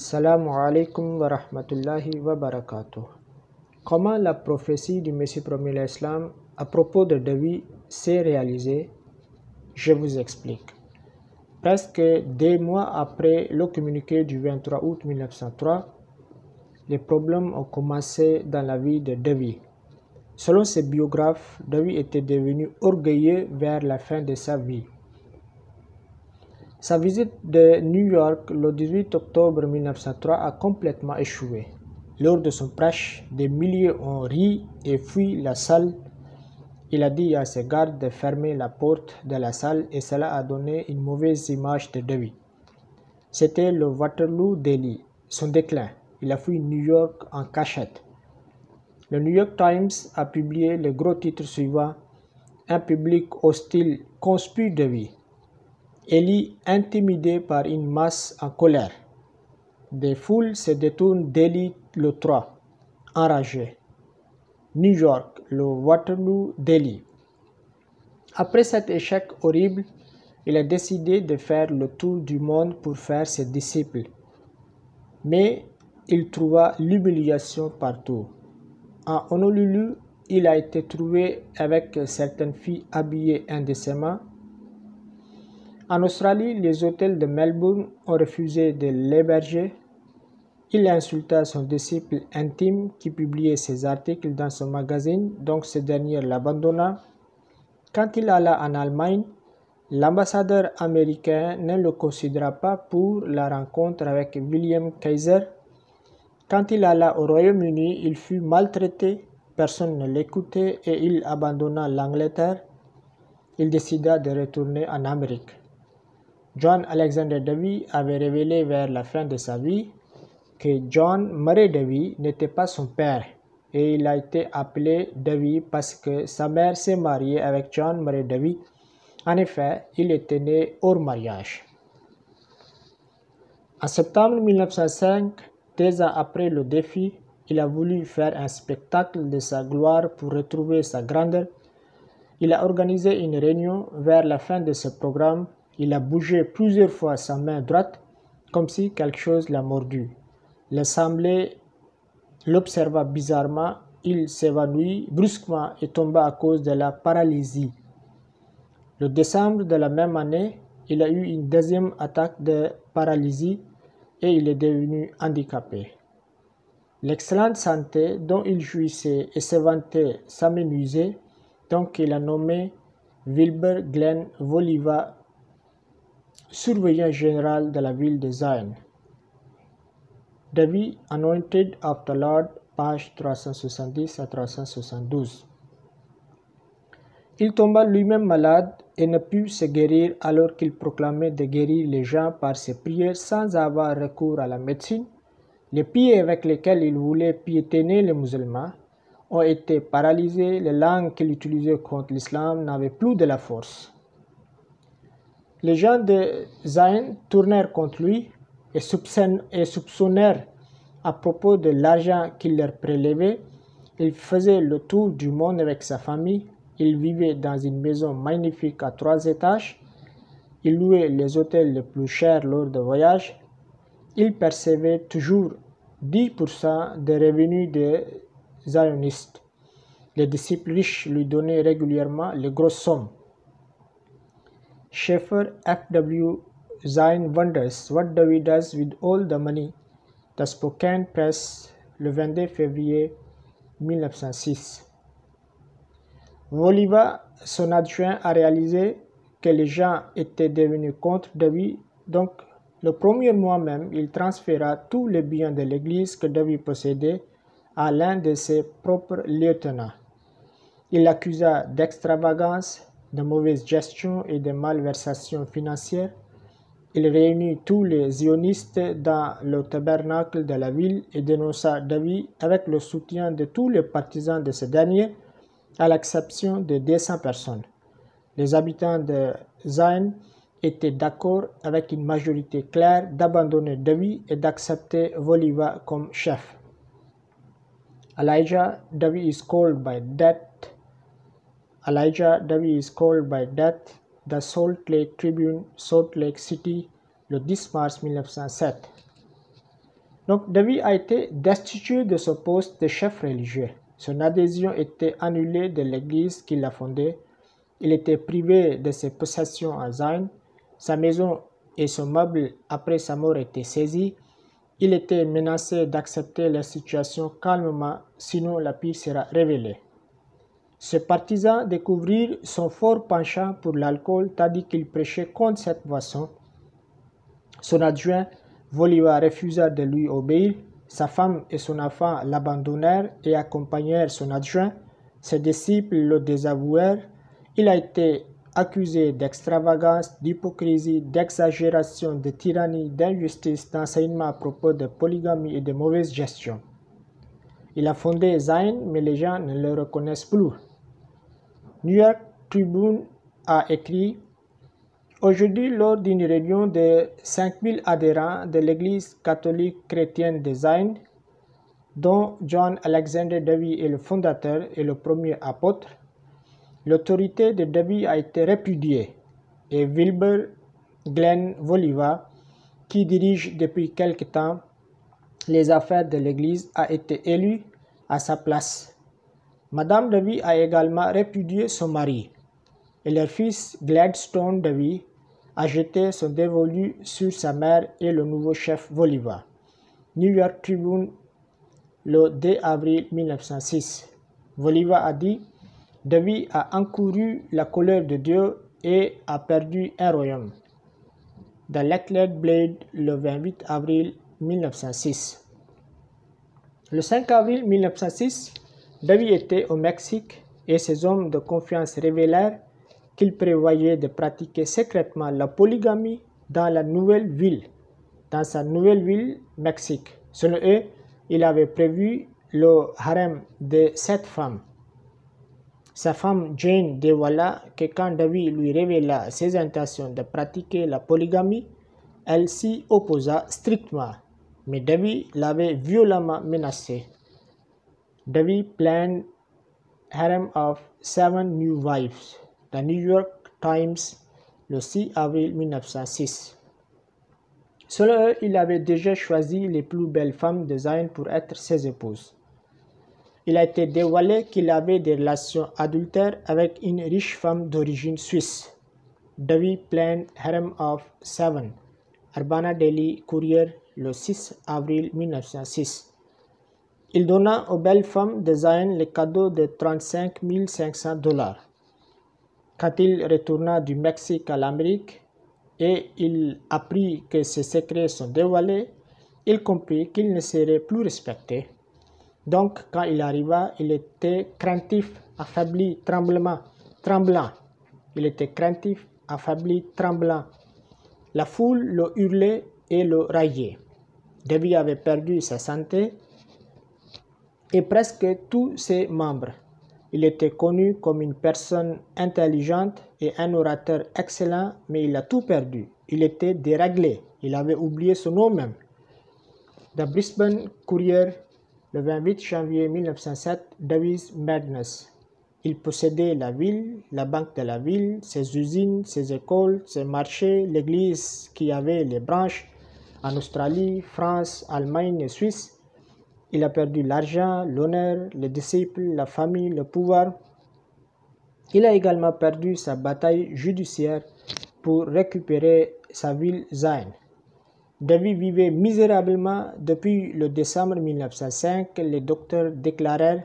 Assalamu alaikum wa rahmatullahi wa barakatuh. Comment la prophétie du Messie promis l'Islam à propos de David s'est réalisée? Je vous explique. Presque 2 mois après le communiqué du 23 août 1903, les problèmes ont commencé dans la vie de David. Selon ses biographes, David était devenu orgueilleux vers la fin de sa vie. Sa visite de New York le 18 octobre 1903 a complètement échoué. Lors de son prêche, des milliers ont ri et fui la salle. Il a dit à ses gardes de fermer la porte de la salle et cela a donné une mauvaise image de David. C'était le Waterloo Daily, son déclin. Il a fui New York en cachette. Le New York Times a publié le gros titre suivant: Un public hostile conspire David. Élie intimidé par une masse en colère. Des foules se détournent d'Élie le 3, enragé. New York, le Waterloo Daily. Après cet échec horrible, il a décidé de faire le tour du monde pour faire ses disciples. Mais il trouva l'humiliation partout. En Honolulu, il a été trouvé avec certaines filles habillées indécemment. En Australie, les hôtels de Melbourne ont refusé de l'héberger. Il insulta son disciple intime qui publiait ses articles dans son magazine, donc ce dernier l'abandonna. Quand il alla en Allemagne, l'ambassadeur américain ne le considéra pas pour la rencontre avec William Kaiser. Quand il alla au Royaume-Uni, il fut maltraité, personne ne l'écoutait et il abandonna l'Angleterre. Il décida de retourner en Amérique. John Alexander David avait révélé vers la fin de sa vie que John Murray David n'était pas son père et il a été appelé David parce que sa mère s'est mariée avec John Murray David. En effet, il était né hors mariage. En septembre 1905, 2 ans après le défi, il a voulu faire un spectacle de sa gloire pour retrouver sa grandeur. Il a organisé une réunion. Vers la fin de ce programme, il a bougé plusieurs fois sa main droite, comme si quelque chose l'a mordu. L'assemblée l'observa bizarrement, il s'évanouit brusquement et tomba à cause de la paralysie. Le décembre de la même année, il a eu une deuxième attaque de paralysie et il est devenu handicapé. L'excellente santé dont il jouissait et se vantait s'amenuisait, donc il a nommé Wilbur Glenn Voliva surveillant général de la ville de Zion. David, Anointed of the Lord, page 370 à 372. Il tomba lui-même malade et ne put se guérir alors qu'il proclamait de guérir les gens par ses prières sans avoir recours à la médecine. Les pieds avec lesquels il voulait piétiner les musulmans ont été paralysés. Les langues qu'il utilisait contre l'islam n'avaient plus de la force. Les gens de Zion tournèrent contre lui et soupçonnèrent à propos de l'argent qu'il leur prélevait. Il faisait le tour du monde avec sa famille. Il vivait dans une maison magnifique à 3 étages. Il louait les hôtels les plus chers lors de voyages. Il percevait toujours 10% des revenus des zionistes. Les disciples riches lui donnaient régulièrement les grosses sommes. Schaeffer F.W. Zion wonders what David does with all the money. The Spokane Press, le 22 février 1906. Voliva, son adjoint, a réalisé que les gens étaient devenus contre David, donc le premier mois même, il transféra tous les biens de l'église que David possédait à l'un de ses propres lieutenants. Il l'accusa d'extravagance, de mauvaise gestion et de malversation financière. Il réunit tous les zionistes dans le tabernacle de la ville et dénonça David avec le soutien de tous les partisans de ce dernier, à l'exception de 200 personnes. Les habitants de Zion étaient d'accord avec une majorité claire d'abandonner David et d'accepter Voliva comme chef. Elijah David is called by death. The Salt Lake Tribune, Salt Lake City, le 10 mars 1907. Donc David a été destitué de son poste de chef religieux. Son adhésion était annulée de l'église qu'il a fondée. Il était privé de ses possessions à Zayn. Sa maison et son meuble après sa mort étaient saisis. Il était menacé d'accepter la situation calmement, sinon la pire sera révélée. Ce partisan découvrit son fort penchant pour l'alcool tandis qu'il prêchait contre cette boisson. Son adjoint, Voliva, refusa de lui obéir. Sa femme et son enfant l'abandonnèrent et accompagnèrent son adjoint. Ses disciples le désavouèrent. Il a été accusé d'extravagance, d'hypocrisie, d'exagération, de tyrannie, d'injustice, d'enseignement à propos de polygamie et de mauvaise gestion. Il a fondé Zayn, mais les gens ne le reconnaissent plus. New York Tribune a écrit: aujourd'hui, lors d'une réunion de 5000 adhérents de l'Église catholique chrétienne de Zayn, dont John Alexander David est le fondateur et le premier apôtre, l'autorité de David a été répudiée et Wilbur Glenn Voliva, qui dirige depuis quelque temps les affaires de l'Église, a été élu à sa place. Madame David a également répudié son mari et leur fils Gladstone David a jeté son dévolu sur sa mère et le nouveau chef Voliva. New York Tribune, le 2 avril 1906. Voliva a dit: David a encouru la colère de Dieu et a perdu un royaume. Dans l'Athlete Blade, le 28 avril 1906. Le 5 avril 1906, David était au Mexique et ses hommes de confiance révélèrent qu'il prévoyait de pratiquer secrètement la polygamie dans sa nouvelle ville, Mexique. Selon eux, il avait prévu le harem de 7 femmes. Sa femme Jane dévoila que quand David lui révéla ses intentions de pratiquer la polygamie, elle s'y opposa strictement, mais David l'avait violemment menacée. David planned harem of 7 new wives. The New York Times, le 6 avril 1906. Selon eux, il avait déjà choisi les plus belles femmes de Zayn pour être ses épouses. Il a été dévoilé qu'il avait des relations adultères avec une riche femme d'origine suisse. David planned harem of 7. Urbana Daily Courier, le 6 avril 1906. Il donna aux belles femmes de Zayn le cadeau de 35 500 $. Quand il retourna du Mexique à l'Amérique et il apprit que ses secrets sont dévoilés, il comprit qu'il ne serait plus respecté. Donc, quand il arriva, il était craintif, affaibli, tremblant. Il était craintif, affaibli, tremblant. La foule le hurlait et le raillait. David avait perdu sa santé et presque tous ses membres. Il était connu comme une personne intelligente et un orateur excellent, mais il a tout perdu. Il était déréglé. Il avait oublié son nom même. The Brisbane Courier, le 28 janvier 1907, David's Madness. Il possédait la ville, la banque de la ville, ses usines, ses écoles, ses marchés, l'église qui avait les branches en Australie, France, Allemagne et Suisse. Il a perdu l'argent, l'honneur, les disciples, la famille, le pouvoir. Il a également perdu sa bataille judiciaire pour récupérer sa ville Zayn. David vivait misérablement depuis le décembre 1905. Les docteurs déclarèrent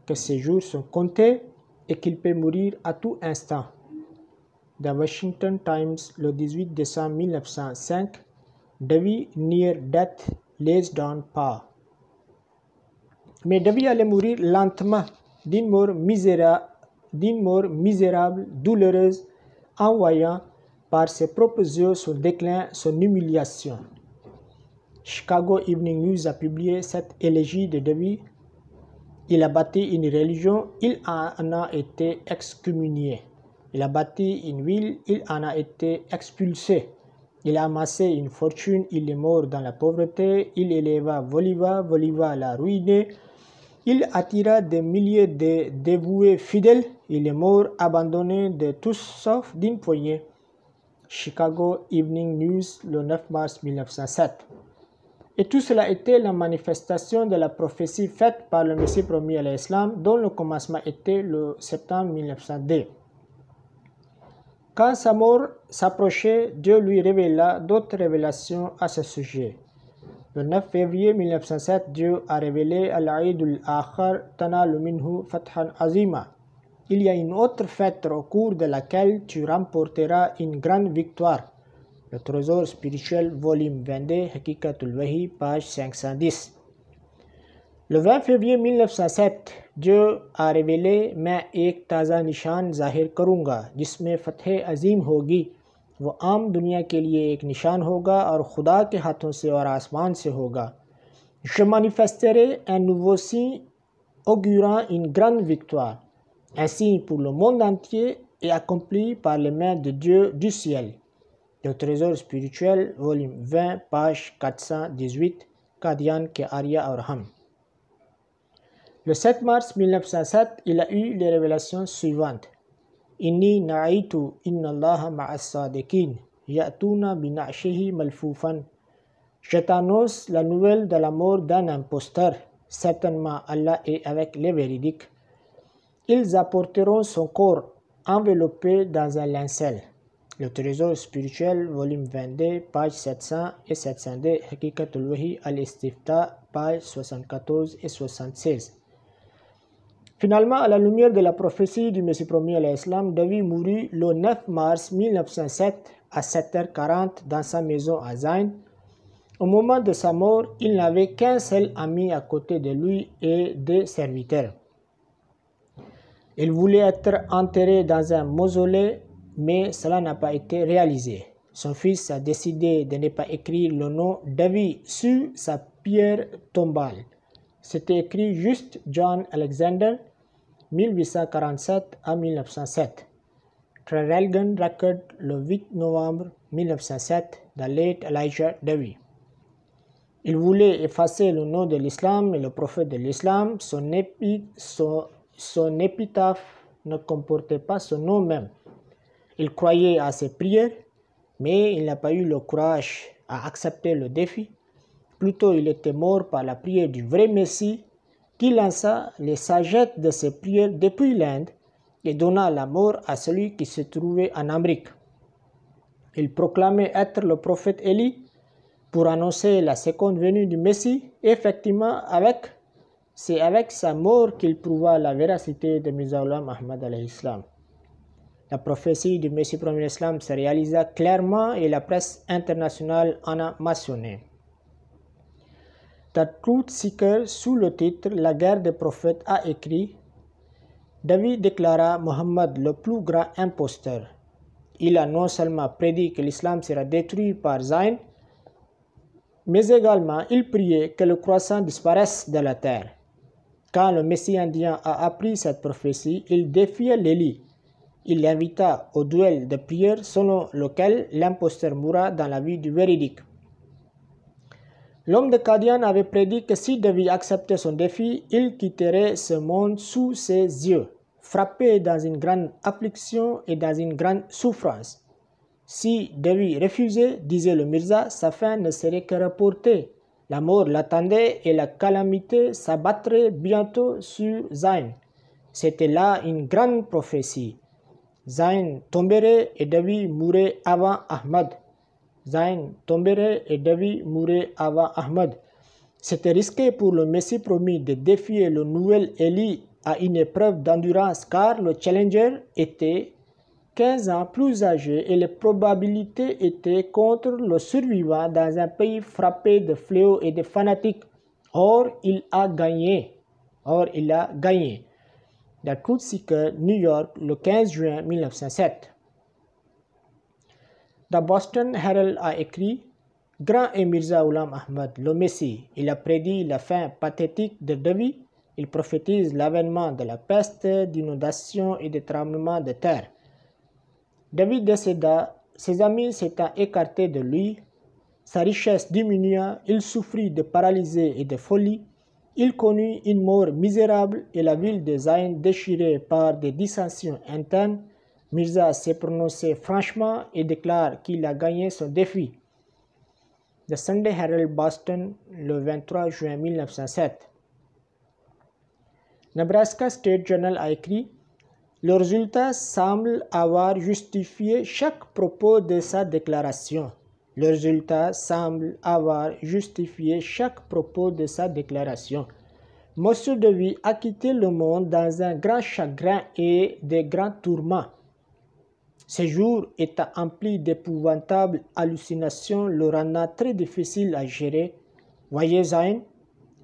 que ses jours sont comptés et qu'il peut mourir à tout instant. The Washington Times, le 18 décembre 1905. David near death lays down power. Mais David allait mourir lentement, d'une mort misérable, douloureuse, en voyant par ses propres yeux son déclin, son humiliation. Chicago Evening News a publié cette élégie de David. Il a bâti une religion, il en a été excommunié. Il a bâti une ville, il en a été expulsé. Il a amassé une fortune, il est mort dans la pauvreté. Il éleva Voliva, Voliva l'a ruiné. Il attira des milliers de dévoués fidèles. Il est mort abandonné de tous sauf d'une poignée. Chicago Evening News, le 9 mars 1907. Et tout cela était la manifestation de la prophétie faite par le Messie promis à l'Islam, dont le commencement était le septembre 1902. Quand sa mort s'approchait, Dieu lui révéla d'autres révélations à ce sujet. Le 9 février 1907, Dieu a révélé Al-Eid al-Akhar Tanalu Minhu Fathan Azima. Il y a une autre fête au cours de laquelle tu remporteras une grande victoire. Le Trésor spirituel, volume 22, Hakikatul Wahi, page 510. Le 20 février 1907, Dieu a révélé मैं एक ताज़ा निशान जाहिर करूँगा जिसमें फ़तह अजीम होगी। वो आम दुनिया के लिए एक निशान होगा और खुदा के हाथों से और आसमान से होगा। Je manifesterai un nouveau signe augurant une grande victoire, un signe pour le monde entier et accompli par les mains de Dieu du ciel. Le Trésor spirituel, volume 20, page 418, Qadian ke Arya और हम. Le 7 mars 1907, il a eu les révélations suivantes. Inni na'aitu inna Allah ma'as-sadiqin ya'tuna bina'shihi malfoufan. Je t'annonce la nouvelle de la mort d'un imposteur. Certainement Allah est avec les véridiques. Ils apporteront son corps enveloppé dans un linceul. Le Trésor spirituel, volume 22, page 700 et 702, Hakikatul Wahi al-Istifta, page 74 et 76. Finalement, à la lumière de la prophétie du Messie promis à l'Islam, David mourut le 9 mars 1907 à 7h40 dans sa maison à Zayn. Au moment de sa mort, il n'avait qu'un seul ami à côté de lui et des serviteurs. Il voulait être enterré dans un mausolée, mais cela n'a pas été réalisé. Son fils a décidé de ne pas écrire le nom David sur sa pierre tombale. C'était écrit juste John Alexander, 1847 à 1907. Traralgon Record le 8 novembre 1907, The Late Elijah David. Il voulait effacer le nom de l'islam et le prophète de l'islam. Son épitaphe ne comportait pas son nom même. Il croyait à ses prières, mais il n'a pas eu le courage à accepter le défi. Plutôt, il était mort par la prière du vrai Messie, qui lança les sagettes de ses prières depuis l'Inde et donna la mort à celui qui se trouvait en Amérique. Il proclamait être le prophète Élie pour annoncer la seconde venue du Messie. Effectivement, c'est avec sa mort qu'il prouva la véracité de Mirza Ghulam Ahmad alayhi salam. La prophétie du Messie promis à l'Islam se réalisa clairement et la presse internationale en a mentionné. The Truth Seeker, sous le titre La guerre des prophètes, a écrit: David déclara Mohammed le plus grand imposteur. Il a non seulement prédit que l'islam sera détruit par Zayn, mais également il priait que le croissant disparaisse de la terre. Quand le Messie indien a appris cette prophétie, il défiait l'Élie. Il l'invita au duel de prière selon lequel l'imposteur mourra dans la vie du véridique. L'homme de Qadian avait prédit que si David acceptait son défi, il quitterait ce monde sous ses yeux, frappé dans une grande affliction et dans une grande souffrance. Si David refusait, disait le Mirza, sa fin ne serait que reportée. La mort l'attendait et la calamité s'abattrait bientôt sur Zayn. C'était là une grande prophétie. Zayn tomberait et David mourrait avant Ahmad. Zayn tomberait et David mourrait avant Ahmad. C'était risqué pour le Messie promis de défier le nouvel Élie à une épreuve d'endurance car le challenger était 15 ans plus âgé et les probabilités étaient contre le survivant dans un pays frappé de fléaux et de fanatiques. Or, il a gagné. The Truth Seeker, New York, le 15 juin 1907. The Boston Herald a écrit: Grand est Mirza Ghulam Ahmad, le Messie. Il a prédit la fin pathétique de David. Il prophétise l'avènement de la peste, d'inondations et de tremblements de terre. David décéda, ses amis s'étant écartés de lui, sa richesse diminua, il souffrit de paralysie et de folie, il connut une mort misérable et la ville de Zayn déchirée par des dissensions internes. Mirza s'est prononcé franchement et déclare qu'il a gagné son défi. The Sunday Herald Boston, le 23 juin 1907. Nebraska State Journal a écrit « Le résultat semble avoir justifié chaque propos de sa déclaration. Le résultat semble avoir justifié chaque propos de sa déclaration. Monsieur Dewey a quitté le monde dans un grand chagrin et des grands tourments. Ce jour étant empli d'épouvantables hallucinations le rendant très difficile à gérer. Voyez Zayn,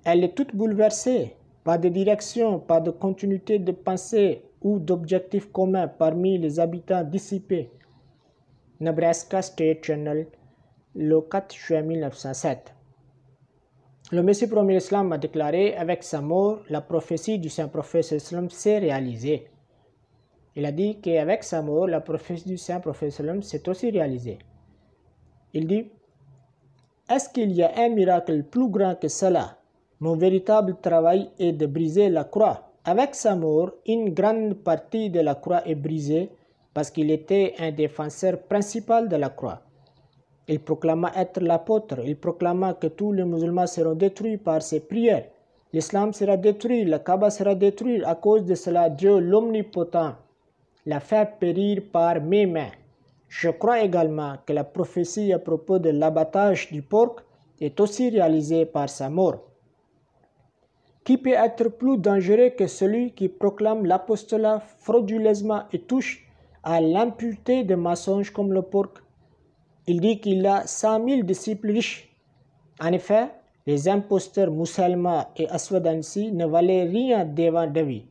elle est toute bouleversée. Pas de direction, pas de continuité de pensée ou d'objectifs communs parmi les habitants dissipés. » Nebraska State Journal, le 4 juin 1907. Le Messie premier Islam a déclaré « Avec sa mort, la prophétie du Saint-Prophète Islam s'est réalisée. » Il a dit qu'avec sa mort, la prophétie du Saint-Prophète Islam s'est aussi réalisée. Il dit « Est-ce qu'il y a un miracle plus grand que cela? Mon véritable travail est de briser la croix. Avec sa mort, une grande partie de la croix est brisée parce qu'il était un défenseur principal de la croix. Il proclama être l'apôtre. Il proclama que tous les musulmans seront détruits par ses prières. L'islam sera détruit, la Kaaba sera détruite. À cause de cela, Dieu l'Omnipotent l'a fait périr par mes mains. Je crois également que la prophétie à propos de l'abattage du porc est aussi réalisée par sa mort. Qui peut être plus dangereux que celui qui proclame l'apostolat frauduleusement et touche à l'impureté des mensonges comme le porc? Il dit qu'il a 100 000 disciples riches. En effet, les imposteurs musulmans et Aswad Ansi ne valaient rien devant David.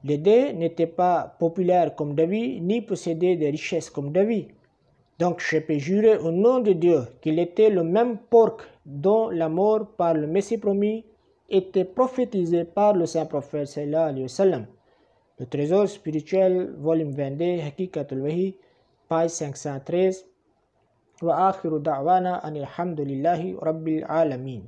Les deux n'étaient pas populaires comme David, ni possédaient des richesses comme David. Donc je peux jurer au nom de Dieu qu'il était le même porc dont la mort par le Messie promis était prophétisée par le Saint-Prophète sallallahu alayhi wa sallam. Le trésor spirituel, volume 22, Hakikatul Wahi, page 513. Wa akhiru da'wana anil hamdulillahi rabbil alamin.